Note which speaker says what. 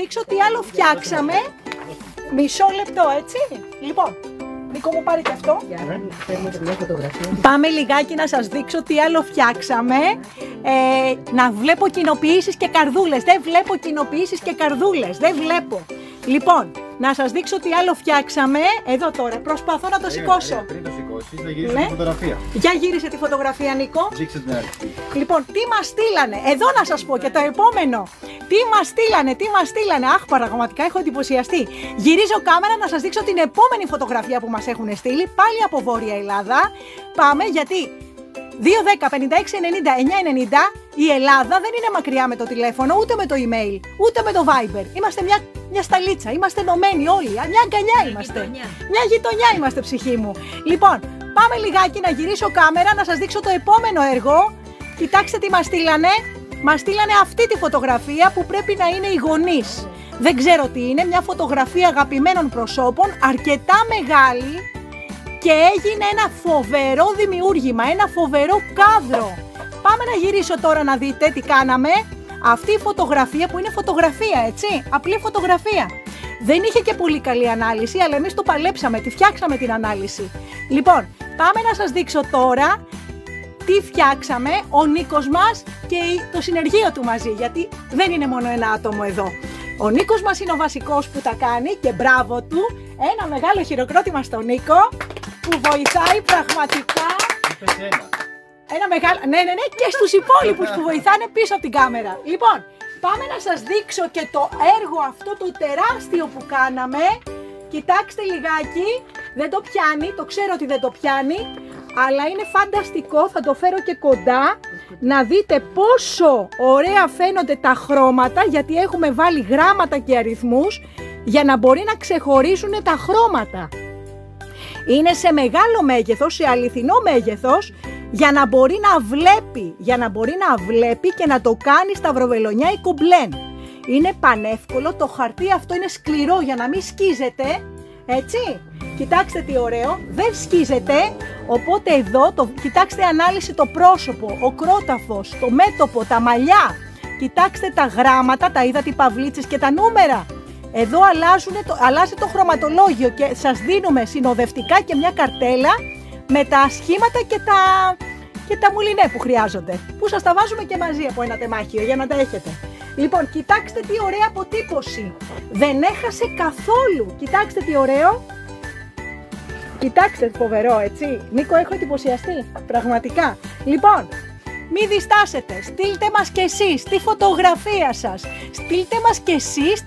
Speaker 1: Δείξω τι άλλο φτιάξαμε. Μισό λεπτό, έτσι. Λοιπόν, Νίκο μου πάρει και αυτό. Πάμε λιγάκι να σας δείξω τι άλλο φτιάξαμε. Να βλέπω κοινοποιήσεις και καρδούλες. Δεν βλέπω κοινοποιήσεις και καρδούλες. Δεν βλέπω. Λοιπόν, να σας δείξω τι άλλο φτιάξαμε. Εδώ τώρα, προσπαθώ να το σηκώσω.
Speaker 2: Πριν το σηκώσεις, να γυρίσεις τη φωτογραφία.
Speaker 1: Για γύρισε τη φωτογραφία, Νίκο.
Speaker 2: Δείξε την αρχή.
Speaker 1: Λοιπόν, τι μας στείλανε. Εδώ να σας πω και το επόμενο. Τι μας στείλανε. Αχ, πραγματικά έχω εντυπωσιαστεί. Γυρίζω κάμερα να σας δείξω την επόμενη φωτογραφία που μας έχουν στείλει. Πάλι από Βόρεια Ελλάδα. Πάμε γιατί 210 56 90 990 η Ελλάδα δεν είναι μακριά με το τηλέφωνο, ούτε με το email, ούτε με το Viber. Είμαστε μια σταλίτσα, είμαστε ενωμένοι όλοι. Μια αγκαλιά είμαστε. Μια γειτονιά είμαστε, ψυχή μου. Λοιπόν, πάμε λιγάκι να γυρίσω κάμερα να σας δείξω το επόμενο έργο. Κοιτάξτε τι μας στείλανε. Μας στείλανε αυτή τη φωτογραφία που πρέπει να είναι οι γονείς. Δεν ξέρω τι είναι, μια φωτογραφία αγαπημένων προσώπων, αρκετά μεγάλη και έγινε ένα φοβερό δημιούργημα, ένα φοβερό κάδρο. Πάμε να γυρίσω τώρα να δείτε τι κάναμε. Αυτή η φωτογραφία που είναι φωτογραφία, έτσι, απλή φωτογραφία. Δεν είχε και πολύ καλή ανάλυση, αλλά εμείς το παλέψαμε, τη φτιάξαμε την ανάλυση. Λοιπόν, πάμε να σας δείξω τώρα τι φτιάξαμε, ο Νίκος μας και το συνεργείο του μαζί, γιατί δεν είναι μόνο ένα άτομο εδώ. Ο Νίκος μας είναι ο βασικός που τα κάνει και μπράβο του. Ένα μεγάλο χειροκρότημα στον Νίκο που βοηθάει πραγματικά. Ένα μεγάλο, ναι, και στους υπόλοιπους που βοηθάνε πίσω από την κάμερα. Λοιπόν, πάμε να σας δείξω και το έργο αυτό το τεράστιο που κάναμε. Κοιτάξτε λιγάκι, δεν το πιάνει, το ξέρω ότι δεν το πιάνει, αλλά είναι φανταστικό, θα το φέρω και κοντά, να δείτε πόσο ωραία φαίνονται τα χρώματα, γιατί έχουμε βάλει γράμματα και αριθμούς για να μπορεί να ξεχωρίσουν τα χρώματα. Είναι σε μεγάλο μέγεθος, σε αληθινό μέγεθος, για να μπορεί να βλέπει και να το κάνει σταυροβελονιάικο μπλεν. Είναι πανεύκολο, το χαρτί αυτό είναι σκληρό για να μην σκίζεται, έτσι. Κοιτάξτε τι ωραίο, δεν σκίζεται, οπότε εδώ, κοιτάξτε ανάλυση το πρόσωπο, ο κρόταφος, το μέτωπο, τα μαλλιά. Κοιτάξτε τα γράμματα, τα είδατε οι παυλίτσες και τα νούμερα. Εδώ αλλάζει το χρωματολόγιο και σας δίνουμε συνοδευτικά και μια καρτέλα με τα σχήματα και τα μουλινέ που χρειάζονται. Που σας τα βάζουμε και μαζί από ένα τεμάχιο για να τα έχετε. Λοιπόν, κοιτάξτε τι ωραία αποτύπωση. Δεν έχασε καθόλου. Κοιτάξτε τι ωραίο. Κοιτάξτε, φοβερό, έτσι. Νίκο, έχω εντυπωσιαστεί. Πραγματικά. Λοιπόν, μην διστάσετε. Στείλτε μας και εσείς τη φωτογραφία σας. Στείλτε μας και εσείς